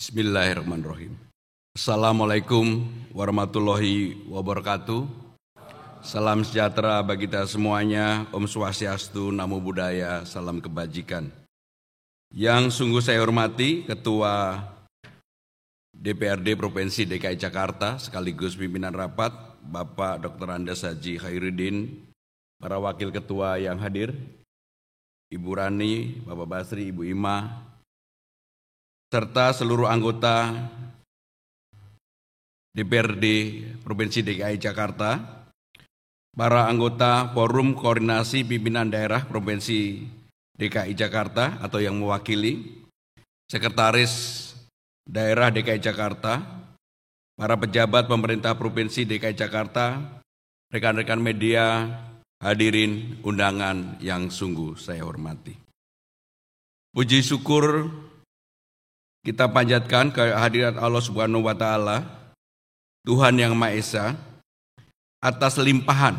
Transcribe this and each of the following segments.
Bismillahirrahmanirrahim. Assalamualaikum warahmatullahi wabarakatuh. Salam sejahtera bagi kita semuanya. Om Swastiastu, Namo Buddhaya, salam kebajikan. Yang sungguh saya hormati Ketua DPRD Provinsi DKI Jakarta sekaligus pimpinan rapat Bapak Dr. Andes Haji Khairuddin, para wakil ketua yang hadir, Ibu Rani, Bapak Basri, Ibu Ima, serta seluruh anggota DPRD Provinsi DKI Jakarta, para anggota Forum Koordinasi Pimpinan Daerah Provinsi DKI Jakarta atau yang mewakili, Sekretaris Daerah DKI Jakarta, para pejabat pemerintah Provinsi DKI Jakarta, rekan-rekan media, hadirin undangan yang sungguh saya hormati. Puji syukur kita panjatkan kehadirat Allah Subhanahu wa Ta'ala, Tuhan Yang Maha Esa, atas limpahan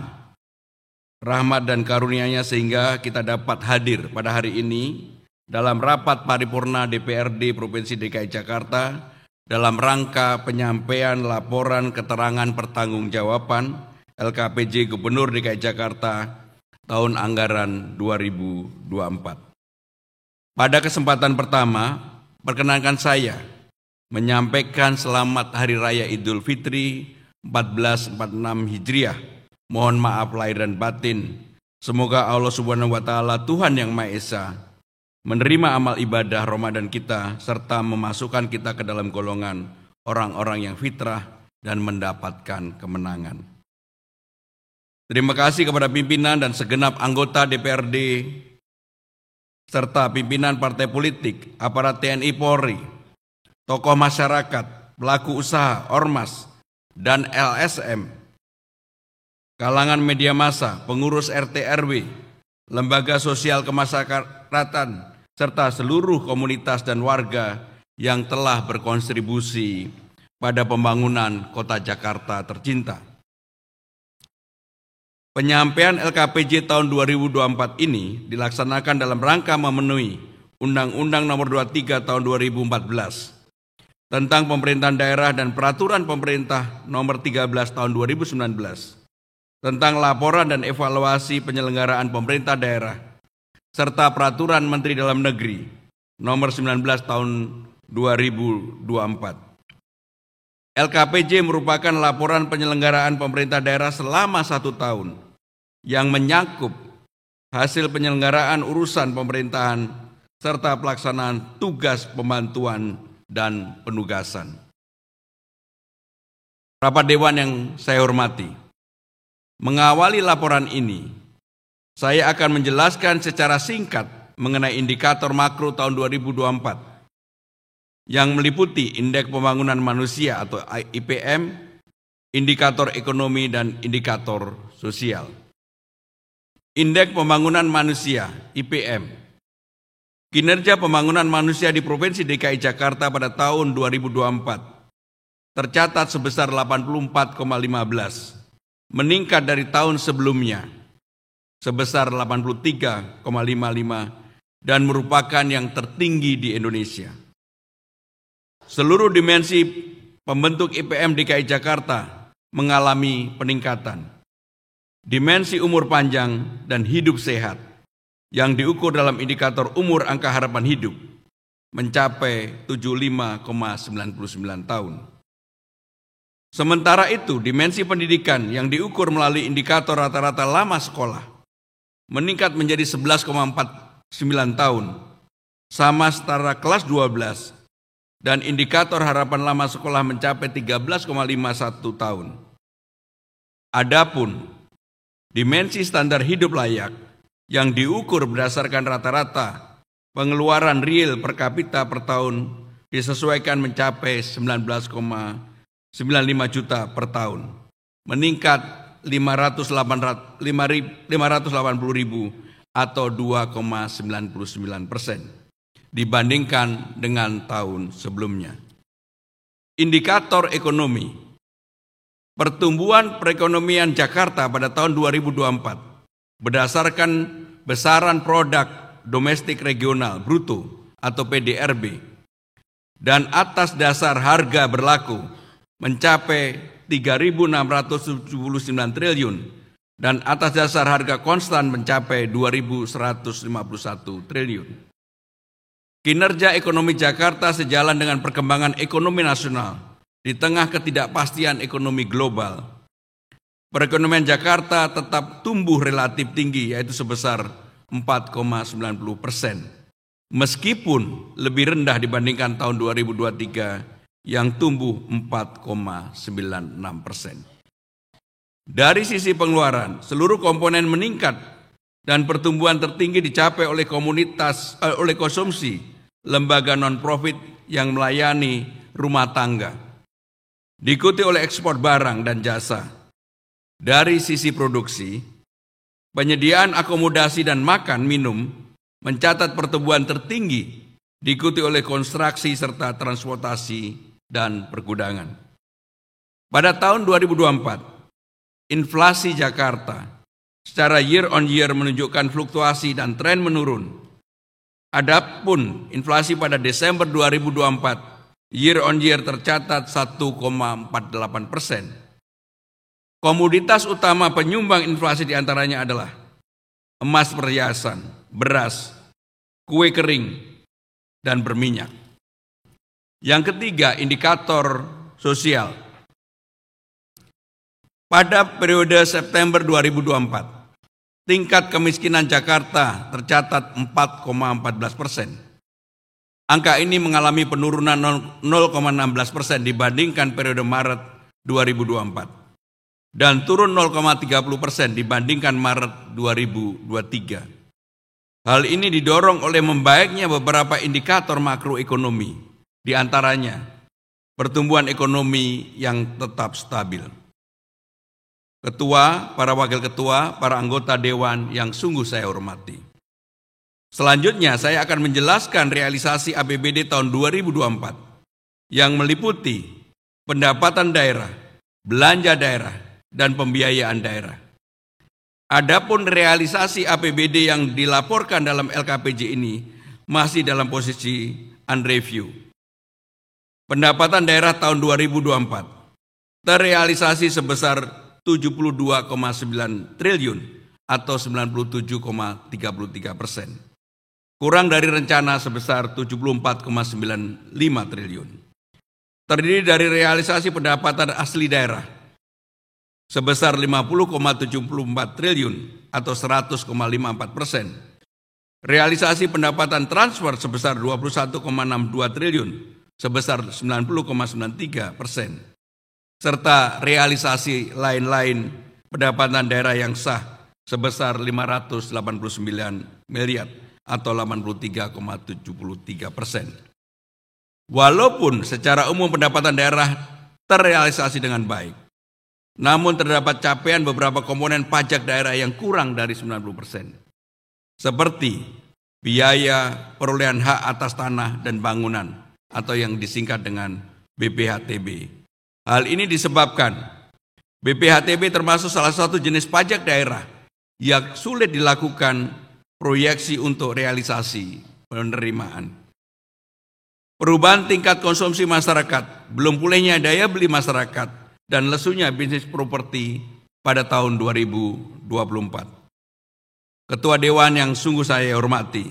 rahmat dan karunia-Nya sehingga kita dapat hadir pada hari ini dalam rapat paripurna DPRD Provinsi DKI Jakarta dalam rangka penyampaian laporan keterangan pertanggungjawaban LKPJ Gubernur DKI Jakarta tahun anggaran 2024. Pada kesempatan pertama, perkenankan saya menyampaikan selamat Hari Raya Idul Fitri 1446 Hijriah. Mohon maaf lahir dan batin. Semoga Allah Subhanahu wa Ta'ala, Tuhan Yang Maha Esa, menerima amal ibadah Ramadan kita serta memasukkan kita ke dalam golongan orang-orang yang fitrah dan mendapatkan kemenangan. Terima kasih kepada pimpinan dan segenap anggota DPRD serta pimpinan partai politik, aparat TNI Polri, tokoh masyarakat, pelaku usaha, ormas, dan LSM, kalangan media massa, pengurus RT RW, lembaga sosial kemasyarakatan, serta seluruh komunitas dan warga yang telah berkontribusi pada pembangunan kota Jakarta tercinta. Penyampaian LKPJ tahun 2024 ini dilaksanakan dalam rangka memenuhi Undang-Undang Nomor 23 Tahun 2014 tentang pemerintahan daerah dan Peraturan Pemerintah Nomor 13 Tahun 2019 tentang laporan dan evaluasi penyelenggaraan pemerintah daerah serta Peraturan Menteri Dalam Negeri Nomor 19 Tahun 2024. LKPJ merupakan laporan penyelenggaraan pemerintah daerah selama 1 tahun yang menyangkut hasil penyelenggaraan urusan pemerintahan serta pelaksanaan tugas pembantuan dan penugasan. Rapat Dewan yang saya hormati, mengawali laporan ini, saya akan menjelaskan secara singkat mengenai indikator makro tahun 2024 yang meliputi Indeks Pembangunan Manusia atau IPM, indikator ekonomi dan indikator sosial. Indeks Pembangunan Manusia (IPM). Kinerja pembangunan manusia di Provinsi DKI Jakarta pada tahun 2024 tercatat sebesar 84,15, meningkat dari tahun sebelumnya sebesar 83,55 dan merupakan yang tertinggi di Indonesia. Seluruh dimensi pembentuk IPM DKI Jakarta mengalami peningkatan. Dimensi umur panjang dan hidup sehat yang diukur dalam indikator umur angka harapan hidup mencapai 75,99 tahun. Sementara itu, dimensi pendidikan yang diukur melalui indikator rata-rata lama sekolah meningkat menjadi 11,49 tahun, sama setara kelas 12, dan indikator harapan lama sekolah mencapai 13,51 tahun. Adapun dimensi standar hidup layak yang diukur berdasarkan rata-rata pengeluaran real per kapita per tahun disesuaikan mencapai 19,95 juta per tahun, meningkat 580.000 atau 2,99% dibandingkan dengan tahun sebelumnya. Indikator ekonomi. Pertumbuhan perekonomian Jakarta pada tahun 2024 berdasarkan besaran produk domestik regional bruto atau PDRB dan atas dasar harga berlaku mencapai 3.679 triliun dan atas dasar harga konstan mencapai 2.151 triliun. Kinerja ekonomi Jakarta sejalan dengan perkembangan ekonomi nasional di tengah ketidakpastian ekonomi global. Perekonomian Jakarta tetap tumbuh relatif tinggi, yaitu sebesar 4,90%, meskipun lebih rendah dibandingkan tahun 2023 yang tumbuh 4,96%. Dari sisi pengeluaran, seluruh komponen meningkat dan pertumbuhan tertinggi dicapai oleh oleh konsumsi lembaga non-profit yang melayani rumah tangga, diikuti oleh ekspor barang dan jasa. Dari sisi produksi, penyediaan akomodasi dan makan minum mencatat pertumbuhan tertinggi, diikuti oleh konstruksi serta transportasi dan pergudangan. Pada tahun 2024, inflasi Jakarta secara year on year menunjukkan fluktuasi dan tren menurun. Adapun inflasi pada Desember 2024 year on year tercatat 1,48%. Komoditas utama penyumbang inflasi diantaranya adalah emas perhiasan, beras, kue kering, dan berminyak. Yang ketiga, indikator sosial. Pada periode September 2024, tingkat kemiskinan Jakarta tercatat 4,14%. Angka ini mengalami penurunan 0,16% dibandingkan periode Maret 2024 dan turun 0,30% dibandingkan Maret 2023. Hal ini didorong oleh membaiknya beberapa indikator makroekonomi, di antaranya pertumbuhan ekonomi yang tetap stabil. Ketua, para wakil ketua, para anggota dewan yang sungguh saya hormati. Selanjutnya saya akan menjelaskan realisasi APBD tahun 2024 yang meliputi pendapatan daerah, belanja daerah, dan pembiayaan daerah. Adapun realisasi APBD yang dilaporkan dalam LKPJ ini masih dalam posisi unreview. Pendapatan daerah tahun 2024 terrealisasi sebesar 72,9 triliun atau 97,33%. Kurang dari rencana sebesar 74,95 triliun. Terdiri dari realisasi pendapatan asli daerah sebesar 50,74 triliun atau 100,54%. Realisasi pendapatan transfer sebesar 21,62 triliun sebesar 90,93%. Serta realisasi lain-lain pendapatan daerah yang sah sebesar 589 miliar atau 83,73%. Walaupun secara umum pendapatan daerah terrealisasi dengan baik, namun terdapat capaian beberapa komponen pajak daerah yang kurang dari 90%. Seperti biaya perolehan hak atas tanah dan bangunan atau yang disingkat dengan BPHTB. Hal ini disebabkan BPHTB termasuk salah satu jenis pajak daerah yang sulit dilakukan proyeksi untuk realisasi penerimaan. Perubahan tingkat konsumsi masyarakat, belum pulihnya daya beli masyarakat, dan lesunya bisnis properti pada tahun 2024. Ketua Dewan yang sungguh saya hormati,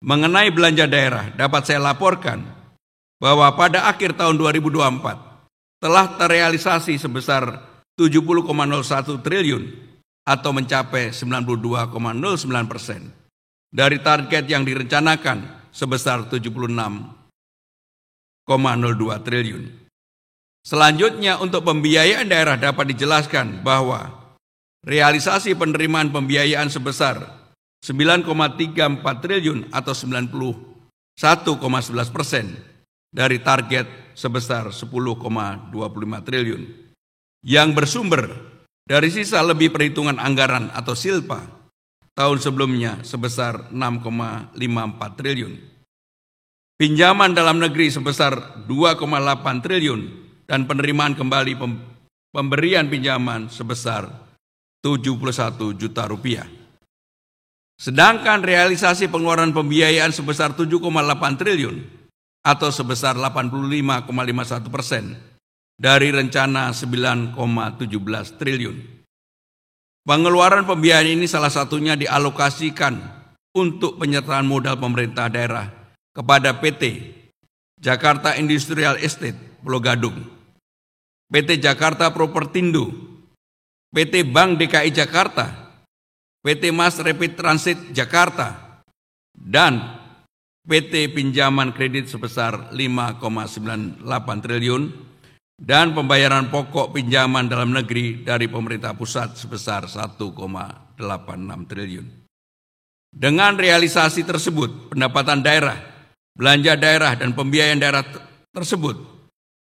mengenai belanja daerah dapat saya laporkan bahwa pada akhir tahun 2024 telah terrealisasi sebesar 70,01 triliun atau mencapai 92,09% dari target yang direncanakan sebesar 76,02 triliun. Selanjutnya untuk pembiayaan daerah dapat dijelaskan bahwa realisasi penerimaan pembiayaan sebesar 9,34 triliun atau 91,11% dari target sebesar 10,25 triliun yang bersumber dari sisa lebih perhitungan anggaran atau silpa tahun sebelumnya sebesar 6,54 triliun. Pinjaman dalam negeri sebesar 2,8 triliun dan penerimaan kembali pemberian pinjaman sebesar 71 juta rupiah. Sedangkan realisasi pengeluaran pembiayaan sebesar 7,8 triliun atau sebesar 85,51% dari rencana 9,17 triliun. Pengeluaran pembiayaan ini salah satunya dialokasikan untuk penyertaan modal pemerintah daerah kepada PT Jakarta Industrial Estate Pulau Gadung, PT Jakarta Propertindo, PT Bank DKI Jakarta, PT Mas Rapid Transit Jakarta, dan PT Pinjaman Kredit sebesar 5,98 triliun dan pembayaran pokok pinjaman dalam negeri dari pemerintah pusat sebesar 1,86 triliun. Dengan realisasi tersebut, pendapatan daerah, belanja daerah, dan pembiayaan daerah tersebut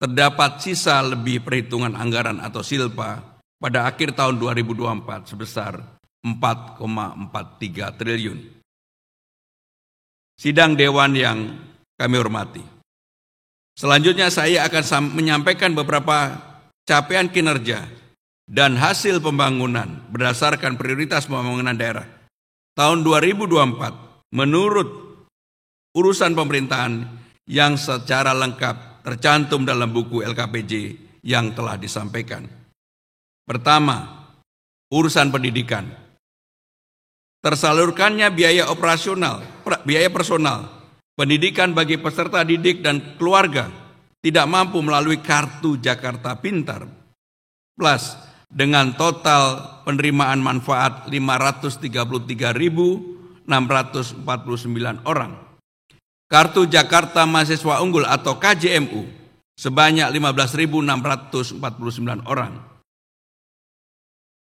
terdapat sisa lebih perhitungan anggaran atau silpa pada akhir tahun 2024 sebesar 4,43 triliun. Sidang Dewan yang kami hormati. Selanjutnya saya akan menyampaikan beberapa capaian kinerja dan hasil pembangunan berdasarkan prioritas pembangunan daerah tahun 2024 menurut urusan pemerintahan yang secara lengkap tercantum dalam buku LKPJ yang telah disampaikan. Pertama, urusan pendidikan. Tersalurkannya biaya personal, pendidikan bagi peserta didik dan keluarga tidak mampu melalui kartu Jakarta Pintar Plus dengan total penerimaan manfaat 533.649 orang. Kartu Jakarta Mahasiswa Unggul atau KJMU sebanyak 15.649 orang.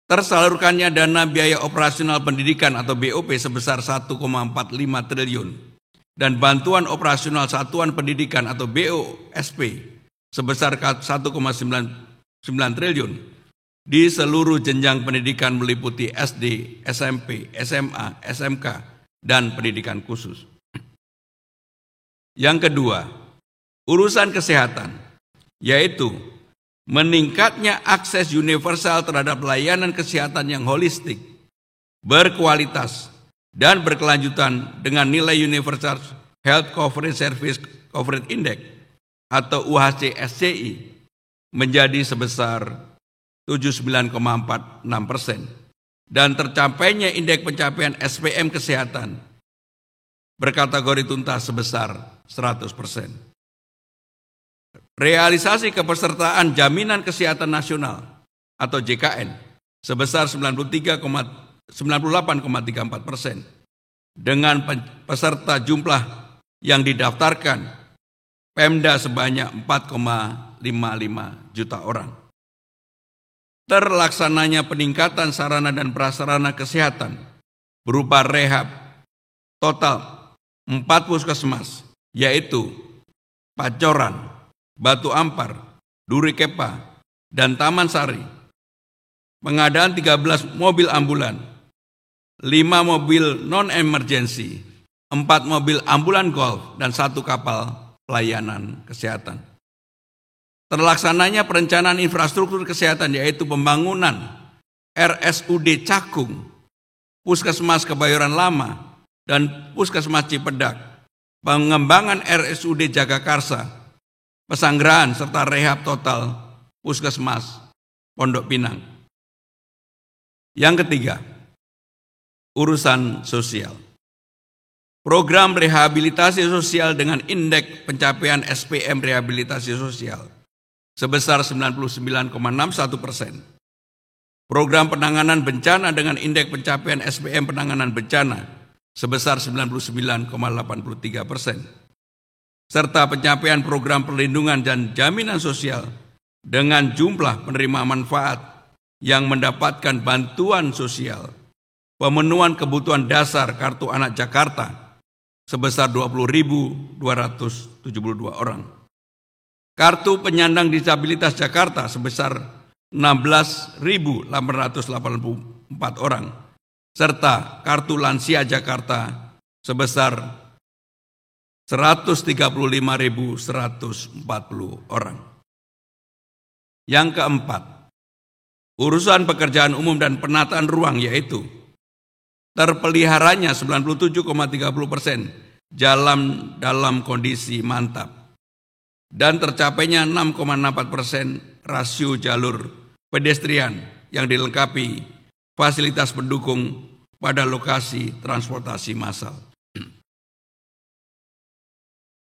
Tersalurkannya dana biaya operasional pendidikan atau BOP sebesar 1,45 triliun dan bantuan operasional satuan pendidikan atau BOSP sebesar 1,99 triliun di seluruh jenjang pendidikan meliputi SD, SMP, SMA, SMK, dan pendidikan khusus. Yang kedua, urusan kesehatan, yaitu meningkatnya akses universal terhadap layanan kesehatan yang holistik, berkualitas, dan berkelanjutan dengan nilai Universal Health Coverage Service Coverage Index atau UHC-SCI menjadi sebesar 79,46% dan tercapainya indeks pencapaian SPM kesehatan berkategori tuntas sebesar 100%. Realisasi kepesertaan Jaminan Kesehatan Nasional atau JKN sebesar 98,34% dengan peserta jumlah yang didaftarkan Pemda sebanyak 4,55 juta orang. Terlaksananya peningkatan sarana dan prasarana kesehatan berupa rehab total 4 puskesmas yaitu Pacoran, Batu Ampar, Duri Kepa, dan Taman Sari. Pengadaan 13 mobil ambulan, 5 mobil non-emergency, 4 mobil ambulan golf, dan 1 kapal pelayanan kesehatan. Terlaksananya perencanaan infrastruktur kesehatan yaitu pembangunan RSUD Cakung, Puskesmas Kebayoran Lama, dan Puskesmas Cipedak, pengembangan RSUD Jagakarsa, Pesanggerahan, serta rehab total Puskesmas Pondok Pinang. Yang ketiga, urusan sosial. Program rehabilitasi sosial dengan indeks pencapaian SPM rehabilitasi sosial sebesar 99,61%. Program penanganan bencana dengan indeks pencapaian SPM penanganan bencana sebesar 99,83%. Serta pencapaian program perlindungan dan jaminan sosial dengan jumlah penerima manfaat yang mendapatkan bantuan sosial, pemenuhan kebutuhan dasar Kartu Anak Jakarta sebesar 20.272 orang. Kartu Penyandang Disabilitas Jakarta sebesar 16.884 orang, serta Kartu Lansia Jakarta sebesar 135.140 orang. Yang keempat, urusan pekerjaan umum dan penataan ruang yaitu terpeliharanya 97,30% jalan dalam kondisi mantap dan tercapainya 6,64% rasio jalur pedestrian yang dilengkapi fasilitas pendukung pada lokasi transportasi massal.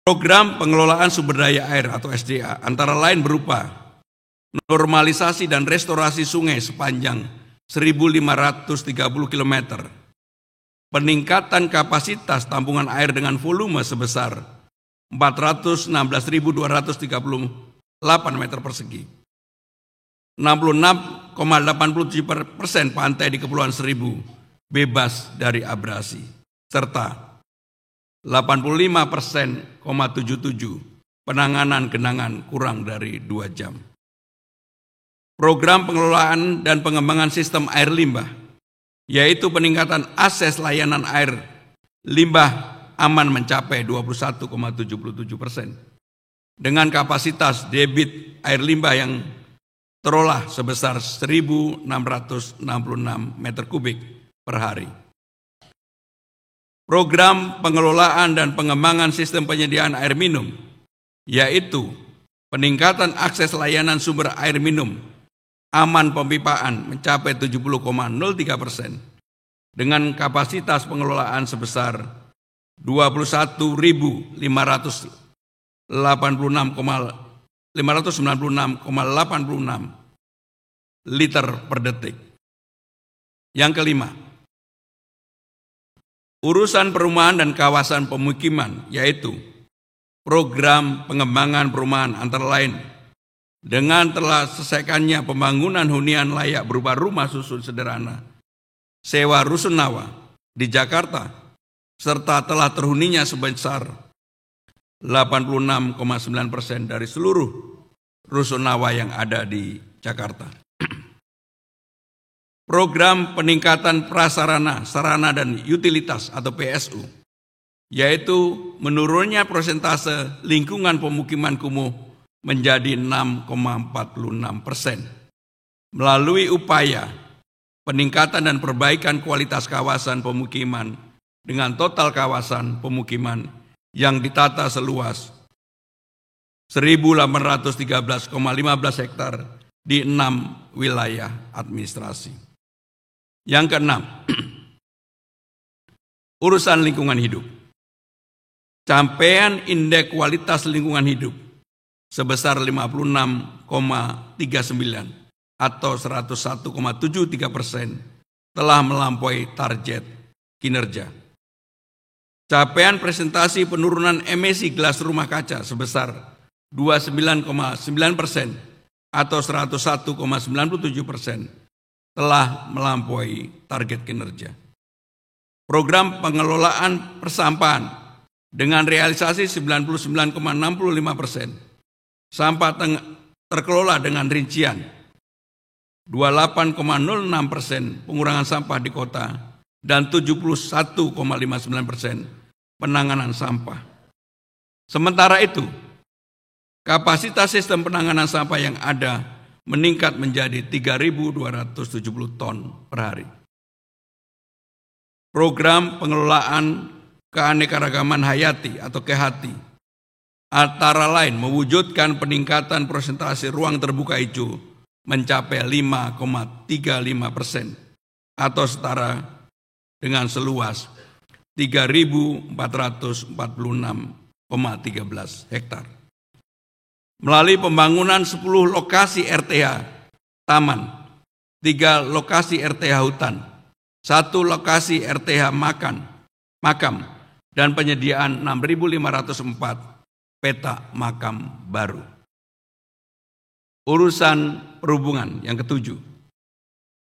Program pengelolaan sumber daya air atau SDA antara lain berupa normalisasi dan restorasi sungai sepanjang 1.530 km, peningkatan kapasitas tampungan air dengan volume sebesar 416.238 meter persegi, 66,87% pantai di Kepulauan Seribu bebas dari abrasi, serta 85,77% penanganan genangan kurang dari 2 jam. Program pengelolaan dan pengembangan sistem air limbah, yaitu peningkatan akses layanan air limbah aman mencapai 21,77%. Dengan kapasitas debit air limbah yang terolah sebesar 1.666 meter kubik per hari. Program pengelolaan dan pengembangan sistem penyediaan air minum, yaitu peningkatan akses layanan sumber air minum aman pempipaan mencapai 70,03% dengan kapasitas pengelolaan sebesar 21.596,86 liter per detik. Yang kelima, urusan perumahan dan kawasan pemukiman, yaitu program pengembangan perumahan antara lain dengan telah selesaikannya pembangunan hunian layak berupa rumah susun sederhana, sewa rusunawa di Jakarta, serta telah terhuninya sebesar 86,9% dari seluruh rusunawa yang ada di Jakarta. Program peningkatan prasarana, sarana dan utilitas atau PSU, yaitu menurunnya persentase lingkungan pemukiman kumuh menjadi 6,46% melalui upaya peningkatan dan perbaikan kualitas kawasan pemukiman dengan total kawasan pemukiman yang ditata seluas 1.813,15 hektar di 6 wilayah administrasi. Yang keenam, urusan lingkungan hidup. Capaian indeks kualitas lingkungan hidup sebesar 56,39 atau 101,73% telah melampaui target kinerja. Capaian presentasi penurunan emisi gas rumah kaca sebesar 29,9% atau 101,97% telah melampaui target kinerja. Program pengelolaan persampahan dengan realisasi 99,65%, sampah terkelola dengan rincian 28,06% pengurangan sampah di kota dan 71,59% penanganan sampah. Sementara itu, kapasitas sistem penanganan sampah yang ada meningkat menjadi 3.270 ton per hari. Program pengelolaan keanekaragaman hayati atau KEHATI antara lain mewujudkan peningkatan persentase ruang terbuka hijau mencapai 5,35% atau setara dengan seluas 3.446,13 hektar. Melalui pembangunan 10 lokasi RTH taman, 3 lokasi RTH hutan, 1 lokasi RTH makam, dan penyediaan 6.504 peta makam baru. Urusan perhubungan yang ketujuh,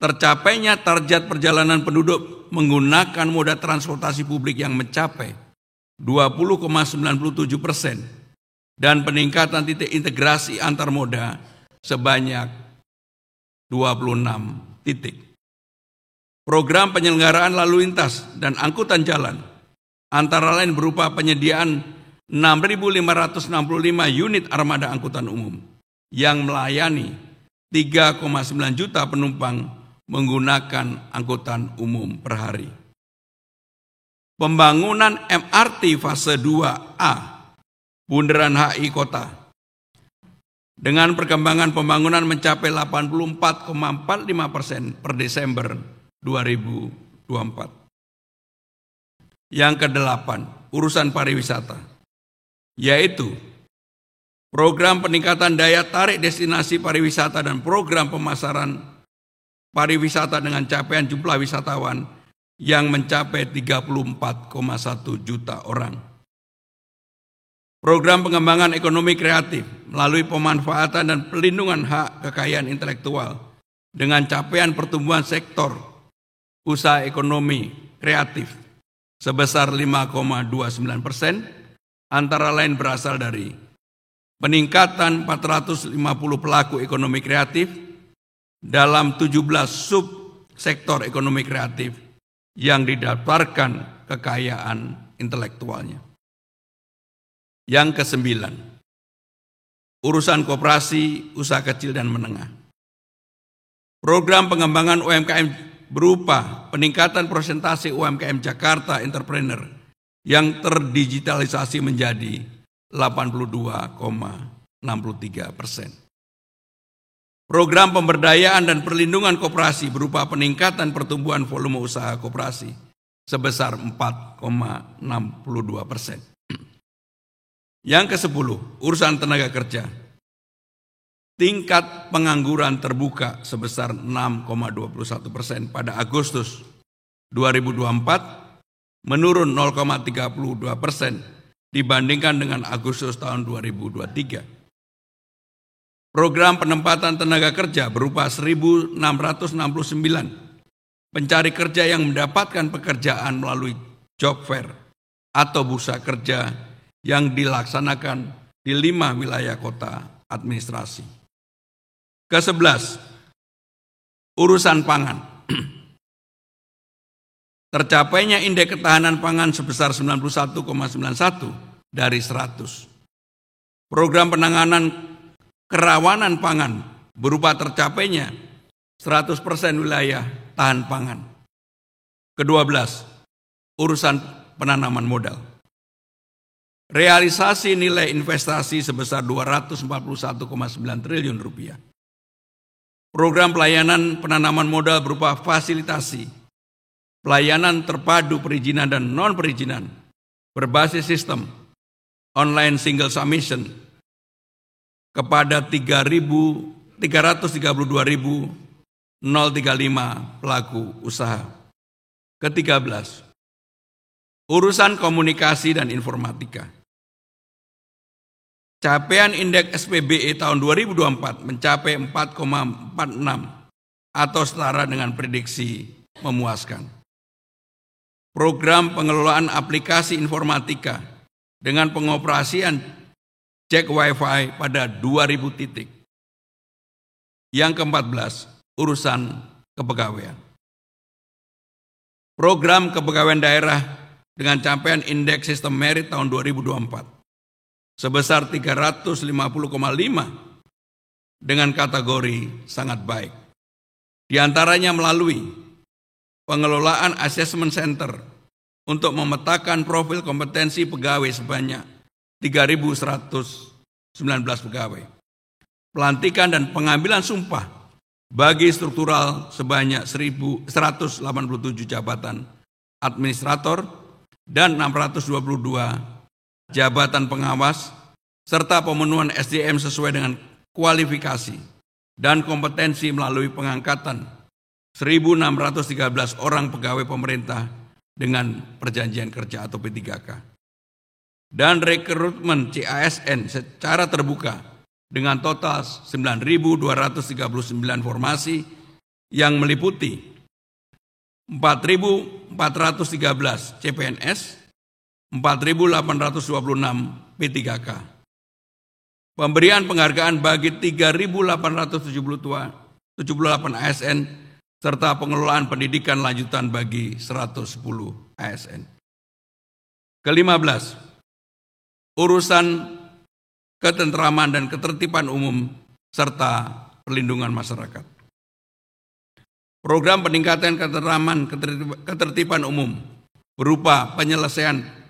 tercapainya target perjalanan penduduk menggunakan moda transportasi publik yang mencapai 20,97%, dan peningkatan titik integrasi antar moda sebanyak 26 titik. Program penyelenggaraan lalu lintas dan angkutan jalan antara lain berupa penyediaan 6.565 unit armada angkutan umum yang melayani 3,9 juta penumpang menggunakan angkutan umum per hari. Pembangunan MRT fase 2A Bundaran HI Kota dengan perkembangan pembangunan mencapai 84,45% per Desember 2024. Yang kedelapan, urusan pariwisata, yaitu program peningkatan daya tarik destinasi pariwisata dan program pemasaran pariwisata dengan capaian jumlah wisatawan yang mencapai 34,1 juta orang. Program pengembangan ekonomi kreatif melalui pemanfaatan dan pelindungan hak kekayaan intelektual dengan capaian pertumbuhan sektor usaha ekonomi kreatif sebesar 5,29%, antara lain berasal dari peningkatan 450 pelaku ekonomi kreatif dalam 17 subsektor ekonomi kreatif yang didaftarkan kekayaan intelektualnya. Yang kesembilan, urusan koperasi, usaha kecil dan menengah. Program pengembangan UMKM berupa peningkatan persentase UMKM Jakarta Entrepreneur yang terdigitalisasi menjadi 82,63%. Program pemberdayaan dan perlindungan koperasi berupa peningkatan pertumbuhan volume usaha koperasi sebesar 4,62%. Yang ke-10, urusan tenaga kerja. Tingkat pengangguran terbuka sebesar 6,21% pada Agustus 2024 menurun 0,32% dibandingkan dengan Agustus tahun 2023. Program penempatan tenaga kerja berupa 1.669 pencari kerja yang mendapatkan pekerjaan melalui job fair atau bursa kerja yang dilaksanakan di 5 wilayah kota administrasi. Ke-11, urusan pangan. Tercapainya indeks ketahanan pangan sebesar 91,91 dari 100. Program penanganan kerawanan pangan berupa tercapainya 100% wilayah tahan pangan. Ke-12, urusan penanaman modal. Realisasi nilai investasi sebesar 241,9 triliun rupiah. Program pelayanan penanaman modal berupa fasilitasi, pelayanan terpadu perizinan dan non-perizinan berbasis sistem online single submission kepada 332.035 pelaku usaha. Ke-13, urusan komunikasi dan informatika. Capaian indeks SPBE tahun 2024 mencapai 4,46 atau setara dengan prediksi memuaskan. Program pengelolaan aplikasi informatika dengan pengoperasian cek Wi-Fi pada 2.000 titik. Yang ke-14, urusan kepegawaian. Program kepegawaian daerah dengan capaian indeks sistem merit tahun 2024 sebesar 350,5 dengan kategori sangat baik. Di antaranya melalui pengelolaan assessment center untuk memetakan profil kompetensi pegawai sebanyak 3.119 pegawai. Pelantikan dan pengambilan sumpah bagi struktural sebanyak 1.187 jabatan administrator dan 622 jabatan pengawas, serta pemenuhan SDM sesuai dengan kualifikasi dan kompetensi melalui pengangkatan 1.613 orang pegawai pemerintah dengan perjanjian kerja atau P3K. Dan rekrutmen CASN secara terbuka dengan total 9.239 formasi yang meliputi 4.413 CPNS, 4.826 P3K. Pemberian penghargaan bagi 3.878 ASN serta pengelolaan pendidikan lanjutan bagi 110 ASN. Ke-15, urusan ketentraman dan ketertiban umum serta perlindungan masyarakat. Program peningkatan ketentraman ketertiban umum berupa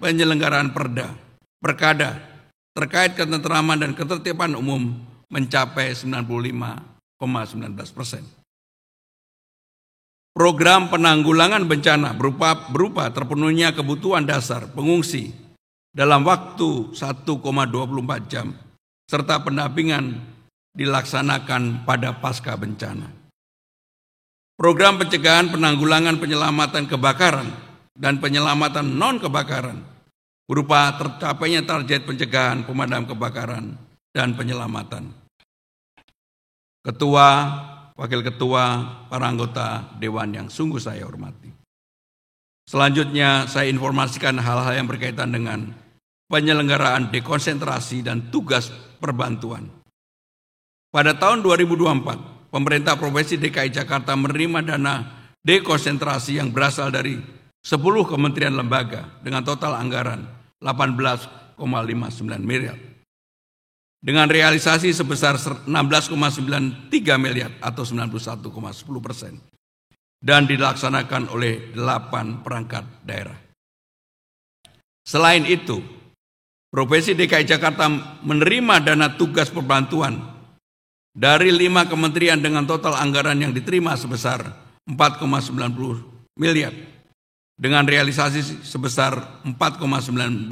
penyelenggaraan perkada terkait ketentraman dan ketertiban umum mencapai 95,19%. Program penanggulangan bencana berupa terpenuhnya kebutuhan dasar pengungsi dalam waktu 1,24 jam, serta pendampingan dilaksanakan pada pasca bencana. Program pencegahan penanggulangan penyelamatan kebakaran dan penyelamatan non-kebakaran berupa tercapainya target pencegahan pemadam kebakaran dan penyelamatan. Ketua, Wakil Ketua, para anggota Dewan yang sungguh saya hormati. Selanjutnya saya informasikan hal-hal yang berkaitan dengan penyelenggaraan dekonsentrasi dan tugas perbantuan. Pada tahun 2024, pemerintah Provinsi DKI Jakarta menerima dana dekonsentrasi yang berasal dari 10 kementerian lembaga dengan total anggaran 18,59 miliar. Dengan realisasi sebesar 16,93 miliar atau 91,10%, dan dilaksanakan oleh 8 perangkat daerah. Selain itu, Provinsi DKI Jakarta menerima dana tugas perbantuan dari 5 kementerian dengan total anggaran yang diterima sebesar 4,90 miliar dengan realisasi sebesar 4,19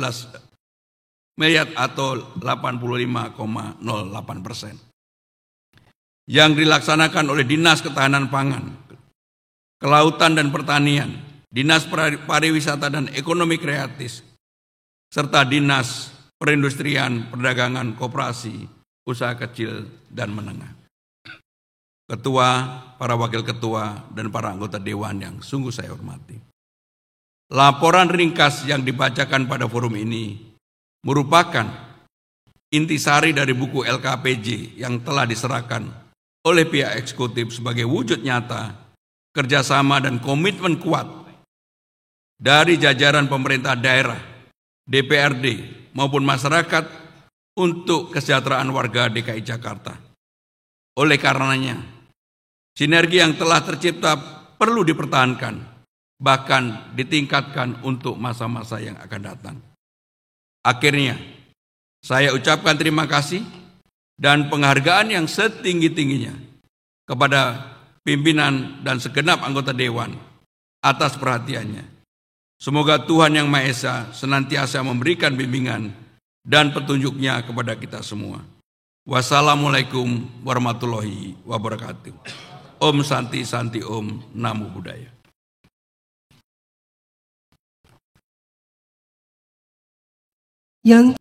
miliar atau 85,08%. Yang dilaksanakan oleh Dinas Ketahanan Pangan, Kelautan dan Pertanian, Dinas Pariwisata dan Ekonomi Kreatif, serta Dinas Perindustrian, Perdagangan, Koperasi, Usaha Kecil dan Menengah. Ketua, para wakil ketua, dan para anggota Dewan yang sungguh saya hormati. Laporan ringkas yang dibacakan pada forum ini merupakan intisari dari buku LKPJ yang telah diserahkan oleh pihak eksekutif sebagai wujud nyata kerjasama dan komitmen kuat dari jajaran pemerintah daerah, DPRD maupun masyarakat untuk kesejahteraan warga DKI Jakarta. Oleh karenanya, sinergi yang telah tercipta perlu dipertahankan, bahkan ditingkatkan untuk masa-masa yang akan datang. Akhirnya, saya ucapkan terima kasih dan penghargaan yang setinggi-tingginya kepada pimpinan dan segenap anggota Dewan atas perhatiannya. Semoga Tuhan Yang Maha Esa senantiasa memberikan bimbingan dan petunjuknya kepada kita semua. Wassalamualaikum warahmatullahi wabarakatuh. Om Santi Santi Om, Namo Buddhaya. Yang